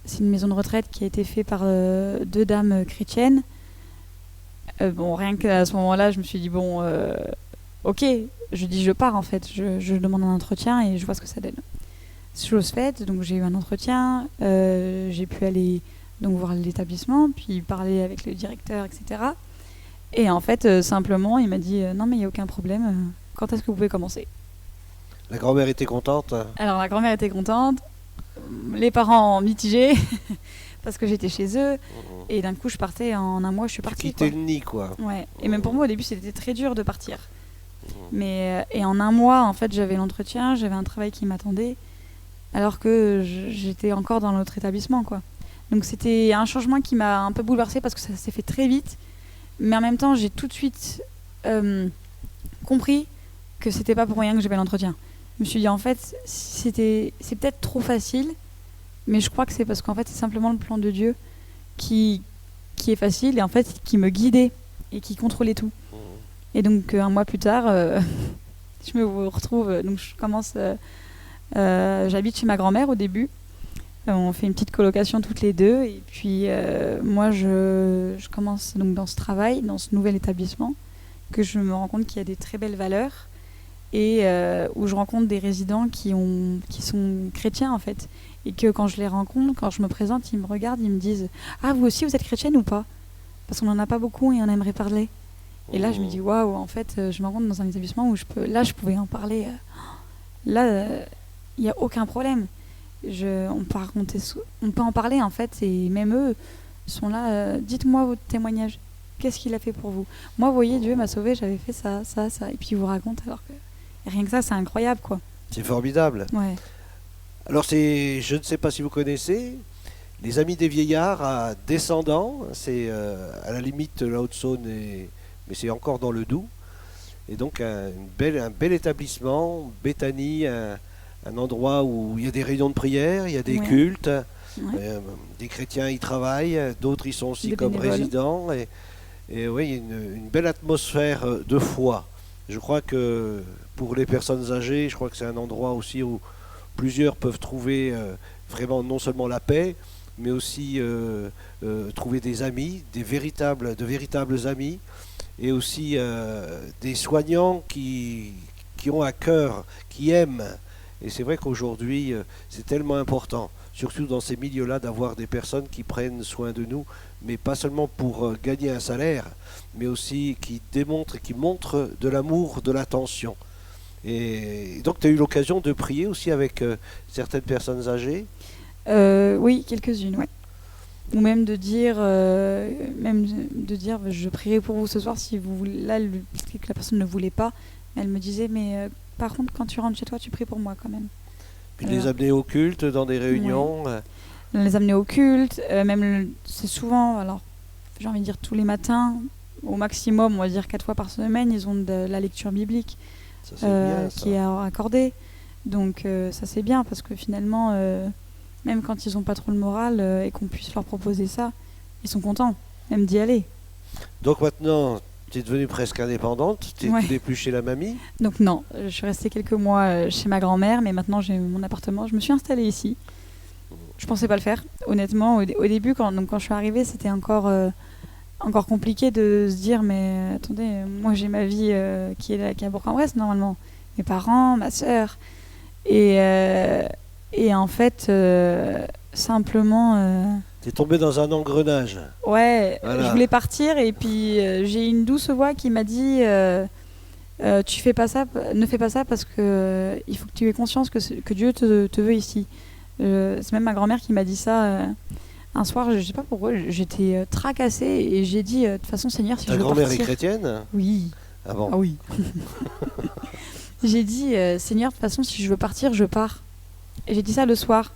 c'est une maison de retraite qui a été faite par deux dames chrétiennes. Rien qu'à ce moment-là je me suis dit ok, je dis je pars en fait, je demande un entretien et je vois ce que ça donne. Chose faite, donc j'ai eu un entretien, j'ai pu aller donc voir l'établissement, puis parler avec le directeur, etc. Et en fait, simplement, il m'a dit non mais il n'y a aucun problème, quand est-ce que vous pouvez commencer? La grand-mère était contente? Alors la grand-mère était contente, les parents mitigés, parce que j'étais chez eux, et d'un coup je partais, en un mois je suis partie. Tu quittais le nid quoi. Ouais, et même pour moi au début c'était très dur de partir. Mais et en un mois en fait j'avais l'entretien, j'avais un travail qui m'attendait, alors que j'étais encore dans l'autre établissement quoi. Donc c'était un changement qui m'a un peu bouleversée parce que ça s'est fait très vite, mais en même temps j'ai tout de suite compris que c'était pas pour rien que j'ai fait l'entretien. Je me suis dit, en fait, c'est peut-être trop facile, mais je crois que c'est parce qu'en fait, c'est simplement le plan de Dieu qui est facile et en fait, qui me guidait et qui contrôlait tout. Et donc, un mois plus tard, je me retrouve, donc je commence, j'habite chez ma grand-mère au début. On fait une petite colocation toutes les deux et puis moi je commence donc dans ce travail, dans ce nouvel établissement, que je me rends compte qu'il y a des très belles valeurs et où je rencontre des résidents qui sont chrétiens en fait, et que quand je les rencontre, quand je me présente, ils me regardent, ils me disent « Ah, vous aussi vous êtes chrétienne ou pas ?» Parce qu'on n'en a pas beaucoup et on aimerait parler. Et là je me dis « Waouh, en fait je me rends compte dans un établissement où je pouvais en parler. Là, il n'y a aucun problème. On peut en parler en fait, et même eux sont là, dites-moi votre témoignage, qu'est-ce qu'il a fait pour vous. Moi, vous voyez, Dieu m'a sauvé, j'avais fait ça, ça, ça, et puis ils vous racontent, alors que rien que ça, c'est incroyable, quoi. C'est formidable. Ouais. Alors, je ne sais pas si vous connaissez, les Amis des Vieillards à Descendants, c'est à la limite de la Haute-Saône, mais c'est encore dans le Doubs. Et donc, un bel établissement, Béthanie, un endroit où il y a des réunions de prière, il y a des cultes, des chrétiens y travaillent, d'autres y sont aussi des comme bénévoles. résidents. Et oui, il y a une belle atmosphère de foi. Je crois que pour les personnes âgées, je crois que c'est un endroit aussi où plusieurs peuvent trouver vraiment non seulement la paix, mais aussi trouver des amis, de véritables amis, et aussi des soignants qui ont à cœur, qui aiment. Et c'est vrai qu'aujourd'hui, c'est tellement important, surtout dans ces milieux-là, d'avoir des personnes qui prennent soin de nous, mais pas seulement pour gagner un salaire, mais aussi qui montrent de l'amour, de l'attention. Et donc, tu as eu l'occasion de prier aussi avec certaines personnes âgées ? Oui, quelques-unes, ouais. Ou même de dire, je prierai pour vous ce soir si vous voulez. Là, que la personne ne voulait pas, elle me disait, mais par contre, quand tu rentres chez toi, tu pries pour moi quand même. Puis les amener au culte, dans des réunions. Ouais. Les amener au culte, c'est souvent, alors j'ai envie de dire tous les matins, au maximum, on va dire 4 fois par semaine, ils ont de la lecture biblique Ça, c'est bien, ça. qui est accordée. Donc ça c'est bien parce que finalement, même quand ils n'ont pas trop le moral et qu'on puisse leur proposer ça, ils sont contents, même d'y aller. Donc maintenant, tu es devenue presque indépendante, tu n'es plus chez la mamie ? Donc non, je suis restée quelques mois chez ma grand-mère, mais maintenant j'ai mon appartement, je me suis installée ici. Je pensais pas le faire, honnêtement. Au début, quand je suis arrivée, c'était encore compliqué de se dire, mais attendez, moi j'ai ma vie qui est à Bourg-en-Bresse normalement. Mes parents, ma sœur. Et en fait, simplement... T'es tombée dans un engrenage. Ouais, Voilà. Je voulais partir et puis j'ai une douce voix qui m'a dit tu fais pas ça, ne fais pas ça parce que il faut que tu aies conscience que Dieu te veut ici. C'est même ma grand-mère qui m'a dit ça un soir, je sais pas pourquoi, j'étais tracassée et j'ai dit de toute façon Seigneur si Ta je veux grand-mère partir... est chrétienne ? Oui. Ah bon ? Ah oui. J'ai dit Seigneur de toute façon si je veux partir je pars. Et j'ai dit ça le soir.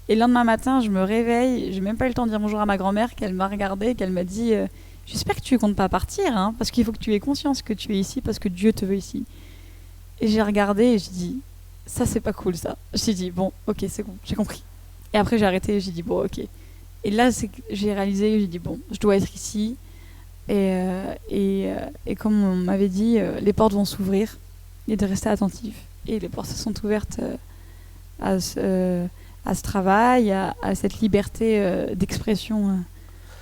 Et le lendemain matin, je me réveille, j'ai même pas eu le temps de dire bonjour à ma grand-mère, qu'elle m'a regardée, qu'elle m'a dit j'espère que tu comptes pas partir, hein, parce qu'il faut que tu aies conscience que tu es ici, parce que Dieu te veut ici. Et j'ai regardé et j'ai dit ça c'est pas cool ça. J'ai dit bon, ok, c'est bon, j'ai compris. Et après j'ai arrêté, j'ai dit bon, ok. Et là j'ai réalisé, j'ai dit bon, je dois être ici. Et comme on m'avait dit, les portes vont s'ouvrir et de rester attentif. Et les portes se sont ouvertes à ce travail, à cette liberté d'expression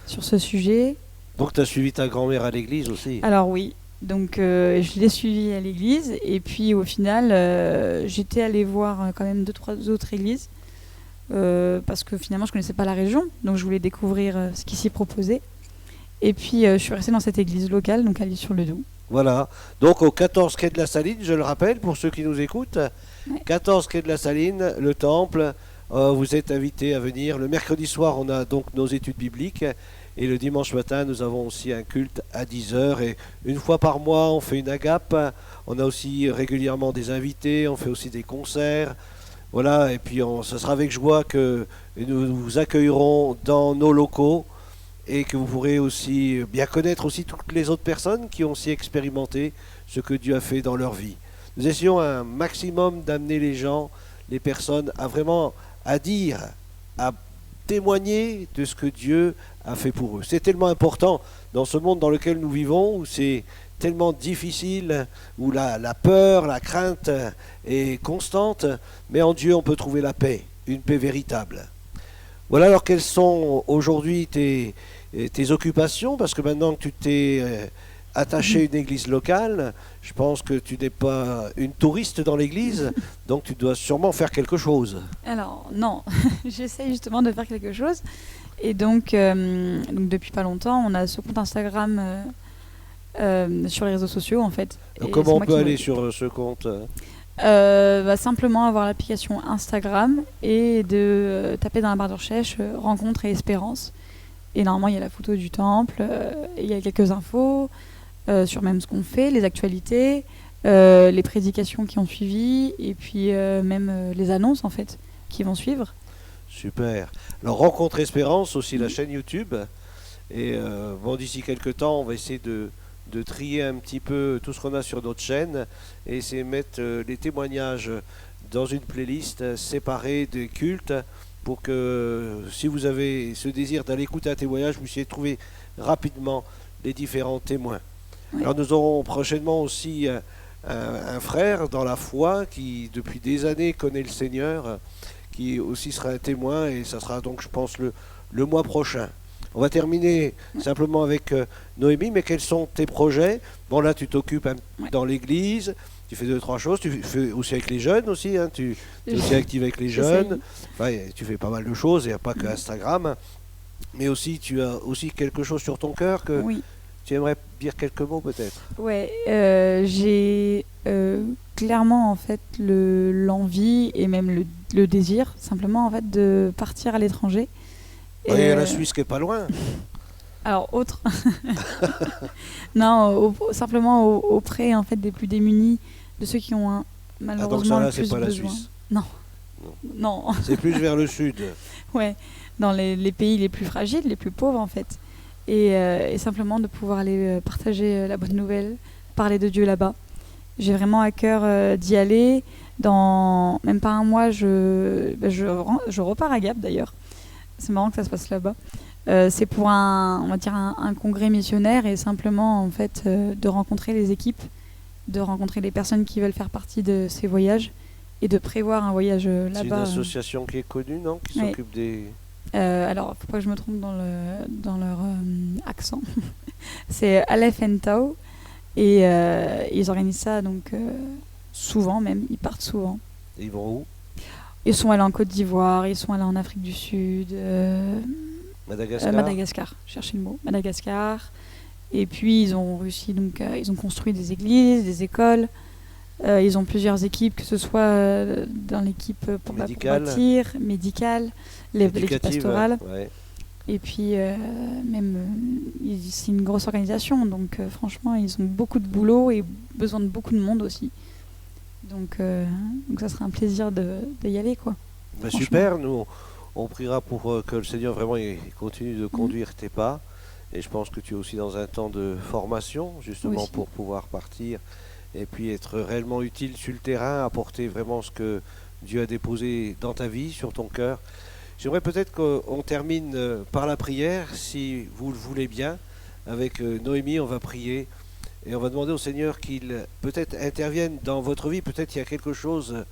sur ce sujet. Donc tu as suivi ta grand-mère à l'église aussi ? Alors oui, donc je l'ai suivie à l'église et puis au final j'étais allée voir quand même 2-3 autres églises parce que finalement je connaissais pas la région, donc je voulais découvrir ce qui s'y proposait. Et puis je suis restée dans cette église locale, donc à l'Île-sur-le-Doubs. Voilà, donc au 14 quai de la Saline, je le rappelle pour ceux qui nous écoutent, Ouais. 14 quai de la Saline, le temple, vous êtes invités à venir. Le mercredi soir, on a donc nos études bibliques et le dimanche matin, nous avons aussi un culte à 10h et une fois par mois, on fait une agape. On a aussi régulièrement des invités, on fait aussi des concerts. Voilà, et puis ce sera avec joie que nous vous accueillerons dans nos locaux et que vous pourrez aussi bien connaître aussi toutes les autres personnes qui ont aussi expérimenté ce que Dieu a fait dans leur vie. Nous essayons un maximum d'amener les gens, les personnes, à dire, à témoigner de ce que Dieu a fait pour eux. C'est tellement important dans ce monde dans lequel nous vivons, où c'est tellement difficile, où la peur, la crainte est constante, mais en Dieu on peut trouver la paix, une paix véritable. Voilà alors quelles sont aujourd'hui tes occupations, parce que maintenant que tu t'es attaché à une église locale, je pense que tu n'es pas une touriste dans l'église, donc tu dois sûrement faire quelque chose. Alors, non, j'essaie justement de faire quelque chose. Et donc depuis pas longtemps, on a ce compte Instagram sur les réseaux sociaux, en fait. Donc comment on peut aller sur ce compte? Simplement avoir l'application Instagram et de taper dans la barre de recherche rencontre et espérance. Et normalement, il y a la photo du temple, il y a quelques infos sur même ce qu'on fait, les actualités, les prédications qui ont suivi, et puis même les annonces, en fait, qui vont suivre. Super. Alors, Rencontre Espérance, aussi la chaîne YouTube. Et d'ici quelques temps, on va essayer de trier un petit peu tout ce qu'on a sur notre chaîne et essayer de mettre les témoignages dans une playlist séparée des cultes pour que si vous avez ce désir d'aller écouter un témoignage, vous puissiez trouver rapidement les différents témoins. Oui. Alors nous aurons prochainement aussi un frère dans la foi qui depuis des années connaît le Seigneur, qui aussi sera un témoin, et ça sera donc je pense le mois prochain. On va terminer simplement avec Noémie, mais quels sont tes projets? Bon là tu t'occupes dans l'église, tu fais 2-3 choses, tu fais aussi avec les jeunes aussi, hein, tu es aussi active avec les jeunes, enfin, tu fais pas mal de choses, il n'y a pas que Instagram, mais aussi tu as aussi quelque chose sur ton cœur que tu aimerais dire quelques mots peut-être. Ouais, j'ai clairement en fait l'envie et même le désir simplement en fait de partir à l'étranger. Il y a la Suisse qui est pas loin. Alors autre. Non, simplement auprès en fait des plus démunis, de ceux qui ont malheureusement donc ça, là, le plus c'est pas besoin. La Suisse. Non. C'est plus vers le sud. Ouais, dans les pays les plus fragiles, les plus pauvres en fait. Et simplement de pouvoir aller partager la bonne nouvelle, parler de Dieu là-bas. J'ai vraiment à cœur d'y aller. Dans même pas un mois, je repars à Gap d'ailleurs. C'est marrant que ça se passe là-bas. C'est pour un congrès missionnaire et simplement en fait de rencontrer les équipes, de rencontrer les personnes qui veulent faire partie de ces voyages et de prévoir un voyage là-bas. C'est une association qui est connue, non? Qui s'occupe des... alors, faut pas que je me trompe dans leur accent. C'est Aleph and Tau et ils organisent ça donc souvent même. Ils partent souvent. Et ils vont où? Ils sont allés en Côte d'Ivoire, ils sont allés en Afrique du Sud, Madagascar, cherchez le mot, Madagascar. Et puis ils ont réussi donc, ils ont construit des églises, des écoles. Ils ont plusieurs équipes, que ce soit dans l'équipe pour bâtir, médicale, l'équipe pastorale. Ouais. Et puis c'est une grosse organisation, donc franchement ils ont beaucoup de boulot et besoin de beaucoup de monde aussi. Donc ça sera un plaisir d'y aller, quoi. Super, nous on priera pour que le Seigneur vraiment continue de conduire tes pas. Et je pense que tu es aussi dans un temps de formation, justement pour pouvoir partir et puis être réellement utile sur le terrain, apporter vraiment ce que Dieu a déposé dans ta vie, sur ton cœur. J'aimerais peut-être qu'on termine par la prière, si vous le voulez bien. Avec Noémie, on va prier. Et on va demander au Seigneur qu'il peut-être intervienne dans votre vie. Peut-être qu'il y a quelque chose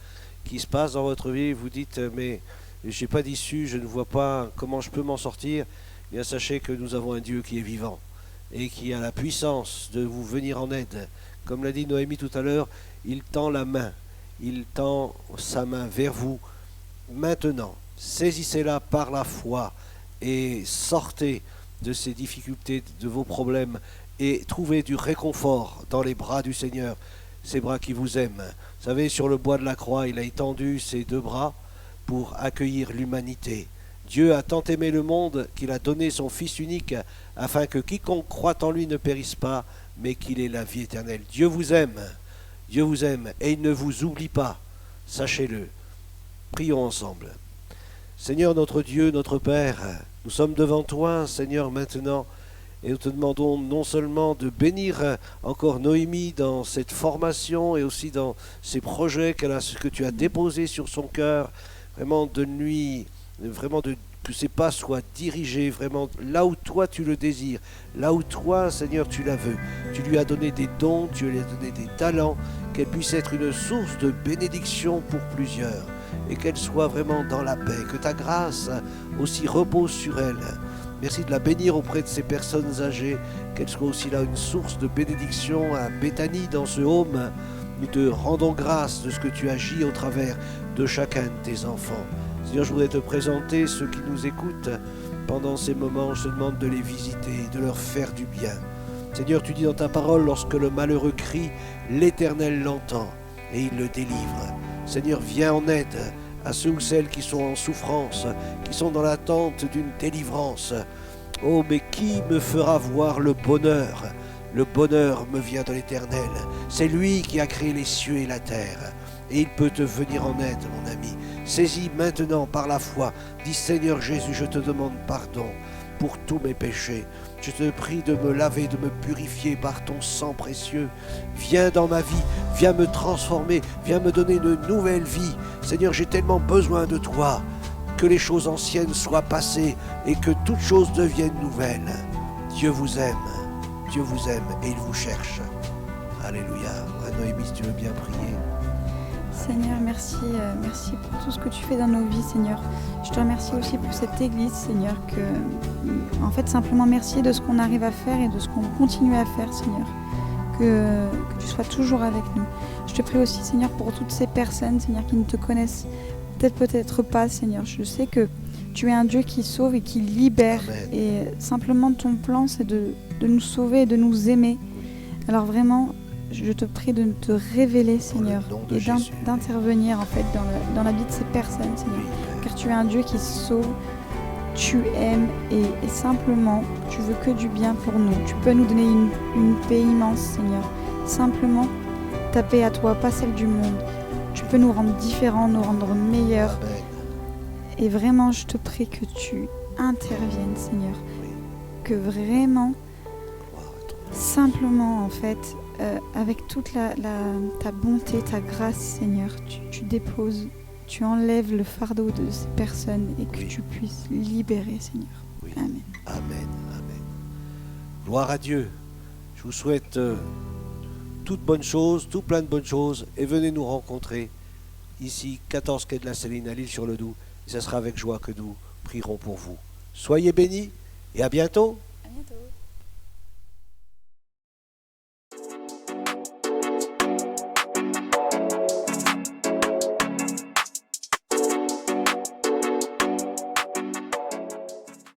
qui se passe dans votre vie. Vous dites, mais je n'ai pas d'issue, je ne vois pas comment je peux m'en sortir. Eh bien, sachez que nous avons un Dieu qui est vivant et qui a la puissance de vous venir en aide. Comme l'a dit Noémie tout à l'heure, il tend la main. Il tend sa main vers vous maintenant. Saisissez-la par la foi et sortez de ces difficultés, de vos problèmes, et trouvez du réconfort dans les bras du Seigneur, ces bras qui vous aiment. Vous savez, sur le bois de la croix, il a étendu ses 2 bras pour accueillir l'humanité. Dieu a tant aimé le monde qu'il a donné son Fils unique afin que quiconque croit en lui ne périsse pas, mais qu'il ait la vie éternelle. Dieu vous aime et il ne vous oublie pas, sachez-le. Prions ensemble. Seigneur notre Dieu, notre Père, nous sommes devant toi, Seigneur, maintenant, Et nous te demandons non seulement de bénir encore Noémie dans cette formation et aussi dans ces projets ce que tu as déposé sur son cœur, vraiment de lui, vraiment que ses pas soient dirigés vraiment là où toi tu le désires, là où toi, Seigneur, tu la veux. Tu lui as donné des dons, tu lui as donné des talents, qu'elle puisse être une source de bénédiction pour plusieurs et qu'elle soit vraiment dans la paix, que ta grâce aussi repose sur elle. Merci de la bénir auprès de ces personnes âgées, qu'elle soit aussi là une source de bénédiction à Béthanie dans ce home. Nous te rendons grâce de ce que tu agis au travers de chacun de tes enfants. Seigneur, je voudrais te présenter ceux qui nous écoutent pendant ces moments. Je te demande de les visiter, de leur faire du bien. Seigneur, tu dis dans ta parole, lorsque le malheureux crie, l'Éternel l'entend et il le délivre. Seigneur, viens en aide à ceux ou celles qui sont en souffrance, qui sont dans l'attente d'une délivrance. Oh, mais qui me fera voir le bonheur? Le bonheur me vient de l'Éternel. C'est lui qui a créé les cieux et la terre. Et il peut te venir en aide, mon ami. Saisis maintenant par la foi. Dis, Seigneur Jésus, je te demande pardon pour tous mes péchés. Je te prie de me laver, de me purifier par ton sang précieux. Viens dans ma vie, viens me transformer, viens me donner une nouvelle vie. Seigneur, j'ai tellement besoin de toi, que les choses anciennes soient passées et que toutes choses deviennent nouvelles. Dieu vous aime et il vous cherche. Alléluia. Noémie, si tu veux bien prier. Seigneur, merci pour tout ce que tu fais dans nos vies, Seigneur. Je te remercie aussi pour cette église, Seigneur, en fait, simplement merci de ce qu'on arrive à faire et de ce qu'on continue à faire, Seigneur. Que tu sois toujours avec nous. Je te prie aussi, Seigneur, pour toutes ces personnes, Seigneur, qui ne te connaissent peut-être pas, Seigneur. Je sais que tu es un Dieu qui sauve et qui libère. Amen. Et simplement, ton plan, c'est de nous sauver et de nous aimer. Alors vraiment, je te prie de te révéler, Seigneur, et d'intervenir en fait dans la vie de ces personnes, Seigneur. Car tu es un Dieu qui sauve, tu aimes et simplement, tu veux que du bien pour nous. Tu peux nous donner une paix immense, Seigneur. Simplement, ta paix à toi, pas celle du monde. Tu peux nous rendre différents, nous rendre meilleurs. Amen. Et vraiment, je te prie que tu interviennes, Seigneur. Que vraiment, simplement, en fait, avec toute ta bonté, ta grâce, Seigneur, tu déposes, tu enlèves le fardeau de ces personnes et que tu puisses libérer, Seigneur. Oui. Amen. Amen. Amen. Gloire à Dieu. Je vous souhaite toutes bonnes choses, tout plein de bonnes choses, et venez nous rencontrer ici, 14 quai de la Céline à l'Île-sur-le-Doubs. Et ce sera avec joie que nous prierons pour vous. Soyez bénis et à bientôt. À bientôt.